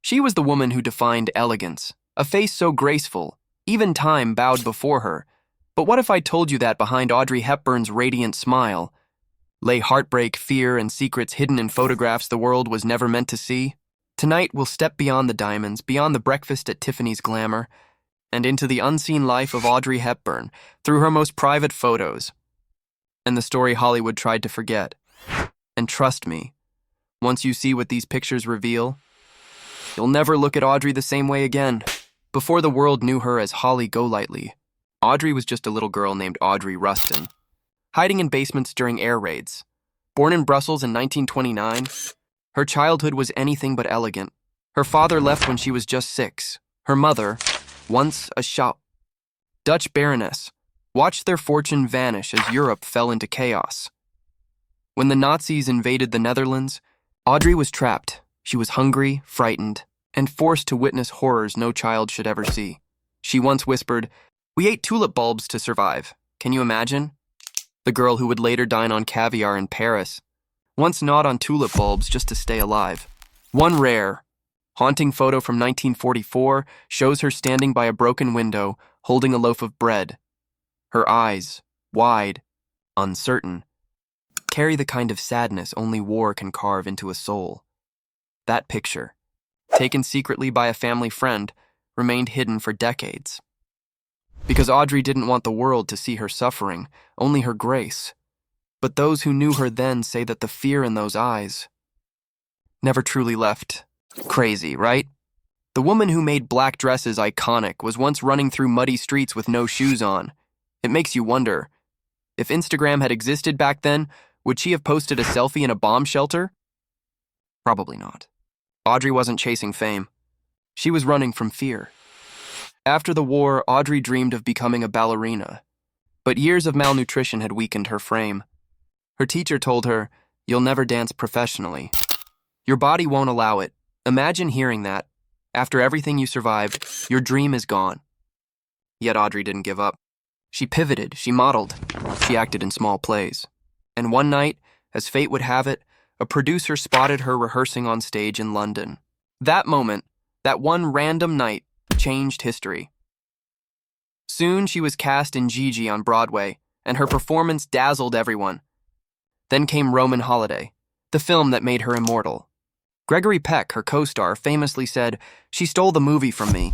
She was the woman who defined elegance, a face so graceful, even time bowed before her. But what if I told you that behind Audrey Hepburn's radiant smile lay heartbreak, fear, and secrets hidden in photographs the world was never meant to see? Tonight, we'll step beyond the diamonds, beyond the breakfast at Tiffany's glamour, and into the unseen life of Audrey Hepburn through her most private photos, and the story Hollywood tried to forget. And trust me, once you see what these pictures reveal, you'll never look at Audrey the same way again. Before the world knew her as Holly Golightly, Audrey was just a little girl named Audrey Rustin, hiding in basements during air raids. Born in Brussels in 1929, her childhood was anything but elegant. Her father left when she was just 6. Her mother, once a Dutch baroness, watched their fortune vanish as Europe fell into chaos. When the Nazis invaded the Netherlands, Audrey was trapped. She was hungry, frightened, and forced to witness horrors no child should ever see. She once whispered, "We ate tulip bulbs to survive. Can you imagine?" The girl who would later dine on caviar in Paris once gnawed on tulip bulbs just to stay alive. One rare, haunting photo from 1944 shows her standing by a broken window, holding a loaf of bread. Her eyes, wide, uncertain, carry the kind of sadness only war can carve into a soul. That picture, taken secretly by a family friend, remained hidden for decades. Because Audrey didn't want the world to see her suffering, only her grace. But those who knew her then say that the fear in those eyes never truly left. Crazy, right? The woman who made black dresses iconic was once running through muddy streets with no shoes on. It makes you wonder, if Instagram had existed back then, would she have posted a selfie in a bomb shelter? Probably not. Audrey wasn't chasing fame. She was running from fear. After the war, Audrey dreamed of becoming a ballerina, but years of malnutrition had weakened her frame. Her teacher told her, "You'll never dance professionally. Your body won't allow it." Imagine hearing that. After everything you survived, your dream is gone. Yet Audrey didn't give up. She pivoted, she modeled, she acted in small plays. And one night, as fate would have it, a producer spotted her rehearsing on stage in London. That moment, that one random night, changed history. Soon she was cast in Gigi on Broadway, and her performance dazzled everyone. Then came Roman Holiday, the film that made her immortal. Gregory Peck, her co-star, famously said, "She stole the movie from me,"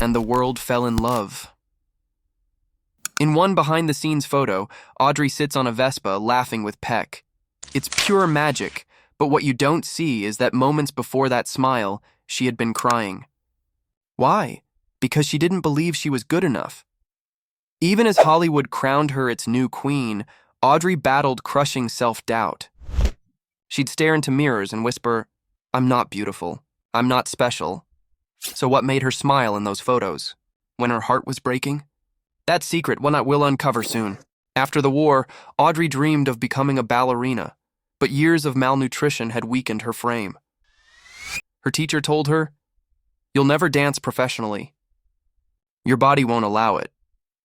and the world fell in love. In one behind-the-scenes photo, Audrey sits on a Vespa laughing with Peck. It's pure magic, but what you don't see is that moments before that smile, she had been crying. Why? Because she didn't believe she was good enough. Even as Hollywood crowned her its new queen, Audrey battled crushing self-doubt. She'd stare into mirrors and whisper, "I'm not beautiful. I'm not special." So what made her smile in those photos? When her heart was breaking? That secret one I will uncover soon. After the war, Audrey dreamed of becoming a ballerina, but years of malnutrition had weakened her frame. Her teacher told her, "You'll never dance professionally. Your body won't allow it."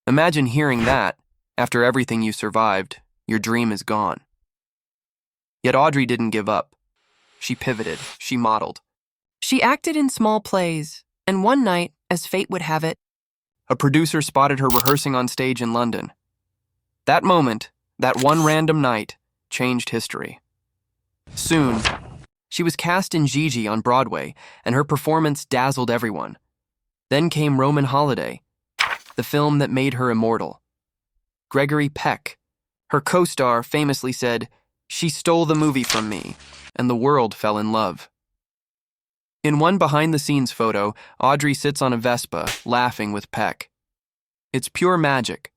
Imagine hearing that. After everything you survived, your dream is gone. Yet Audrey didn't give up. She pivoted, she modeled. She acted in small plays, and one night, as fate would have it, a producer spotted her rehearsing on stage in London. That moment, that one random night, changed history. Soon, she was cast in Gigi on Broadway, and her performance dazzled everyone. Then came Roman Holiday, the film that made her immortal. Gregory Peck, her co-star, famously said, "She stole the movie from me," and the world fell in love. In one behind-the-scenes photo, Audrey sits on a Vespa, laughing with Peck. It's pure magic,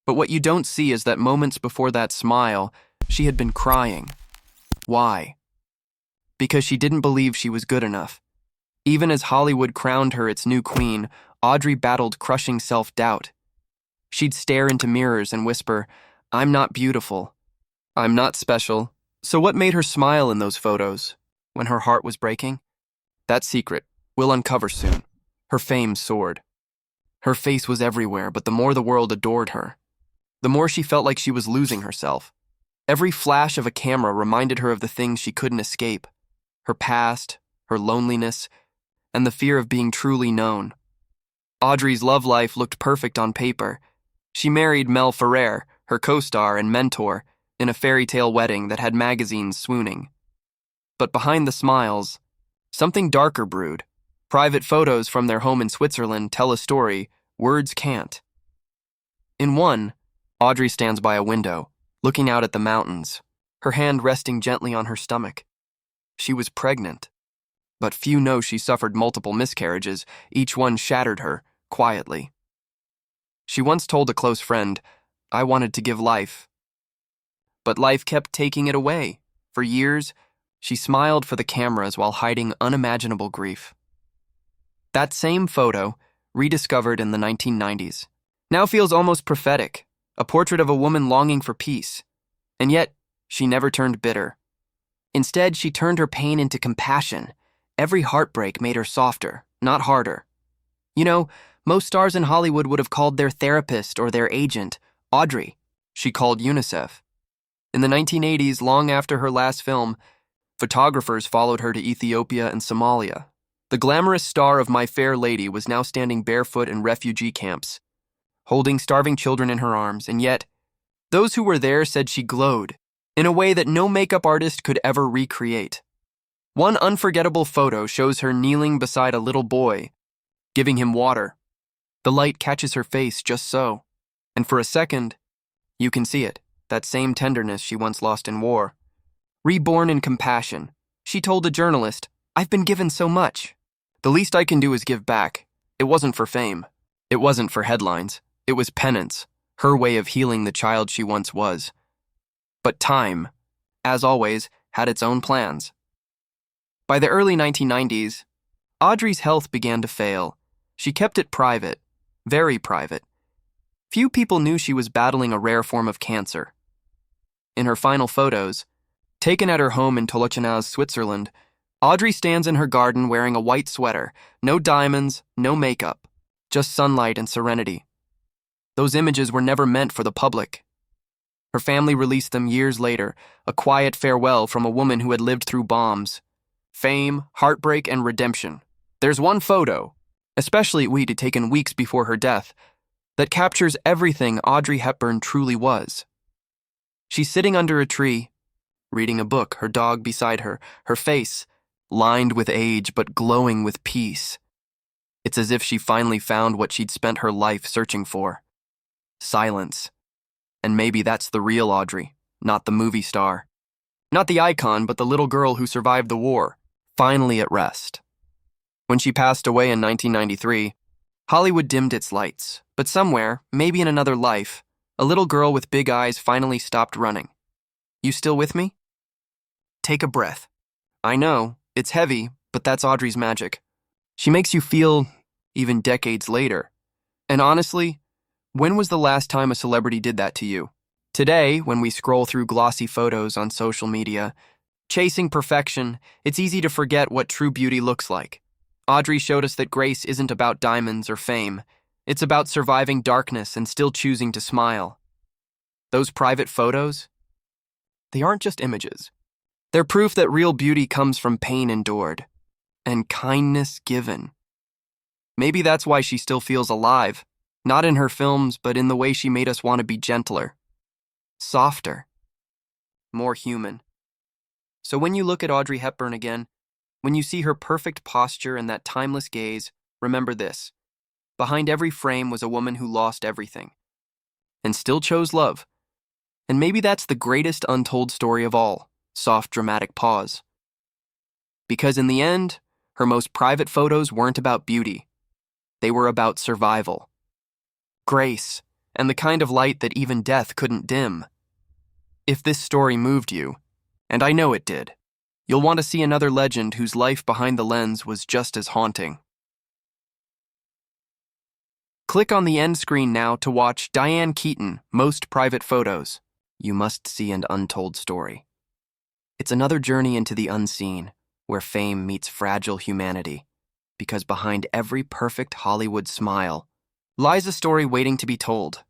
but what you don't see is that moments before that smile, she had been crying. Why? Because she didn't believe she was good enough. Even as Hollywood crowned her its new queen, Audrey battled crushing self-doubt. She'd stare into mirrors and whisper, "I'm not beautiful. I'm not special." So what made her smile in those photos, when her heart was breaking? That secret we'll uncover soon. Her fame soared. Her face was everywhere, but the more the world adored her, the more she felt like she was losing herself. Every flash of a camera reminded her of the things she couldn't escape, her past, her loneliness, and the fear of being truly known. Audrey's love life looked perfect on paper. She married Mel Ferrer, her co-star and mentor, in a fairy tale wedding that had magazines swooning. But behind the smiles, something darker brewed. Private photos from their home in Switzerland tell a story words can't. In one, Audrey stands by a window, looking out at the mountains, her hand resting gently on her stomach. She was pregnant, but few know she suffered multiple miscarriages, each one shattered her, quietly. She once told a close friend, "I wanted to give life." But life kept taking it away. For years, she smiled for the cameras while hiding unimaginable grief. That same photo, rediscovered in the 1990s, now feels almost prophetic, a portrait of a woman longing for peace. And yet, she never turned bitter. Instead, she turned her pain into compassion. Every heartbreak made her softer, not harder. You know, most stars in Hollywood would have called their therapist or their agent Audrey. She called UNICEF. In the 1980s, long after her last film, photographers followed her to Ethiopia and Somalia. The glamorous star of My Fair Lady was now standing barefoot in refugee camps, holding starving children in her arms, and yet, those who were there said she glowed in a way that no makeup artist could ever recreate. One unforgettable photo shows her kneeling beside a little boy, giving him water. The light catches her face just so, and for a second, you can see it, that same tenderness she once lost in war. Reborn in compassion, she told a journalist, "I've been given so much. The least I can do is give back." It wasn't for fame. It wasn't for headlines. It was penance, her way of healing the child she once was. But time, as always, had its own plans. By the early 1990s, Audrey's health began to fail. She kept it private, very private. Few people knew she was battling a rare form of cancer. In her final photos, taken at her home in Tolochenaz, Switzerland, Audrey stands in her garden wearing a white sweater, no diamonds, no makeup, just sunlight and serenity. Those images were never meant for the public. Her family released them years later, a quiet farewell from a woman who had lived through bombs, fame, heartbreak, and redemption. There's one photo, especially taken weeks before her death, that captures everything Audrey Hepburn truly was. She's sitting under a tree, reading a book, her dog beside her, her face lined with age but glowing with peace. It's as if she finally found what she'd spent her life searching for. Silence. And maybe that's the real Audrey, not the movie star. Not the icon, but the little girl who survived the war, finally at rest. When she passed away in 1993, Hollywood dimmed its lights, but somewhere, maybe in another life, a little girl with big eyes finally stopped running. You still with me? Take a breath. I know, it's heavy, but that's Audrey's magic. She makes you feel, even decades later. And honestly, when was the last time a celebrity did that to you? Today, when we scroll through glossy photos on social media, chasing perfection, it's easy to forget what true beauty looks like. Audrey showed us that grace isn't about diamonds or fame. It's about surviving darkness and still choosing to smile. Those private photos? They aren't just images. They're proof that real beauty comes from pain endured and kindness given. Maybe that's why she still feels alive, not in her films, but in the way she made us want to be gentler, softer, more human. So when you look at Audrey Hepburn again, when you see her perfect posture and that timeless gaze, remember this. Behind every frame was a woman who lost everything and still chose love. And maybe that's the greatest untold story of all, soft, dramatic pause. Because in the end, her most private photos weren't about beauty. They were about survival, grace, and the kind of light that even death couldn't dim. If this story moved you, and I know it did, you'll want to see another legend whose life behind the lens was just as haunting. Click on the end screen now to watch Diane Keaton, Most Private Photos. You must see an untold story. It's another journey into the unseen, where fame meets fragile humanity. Because behind every perfect Hollywood smile lies a story waiting to be told.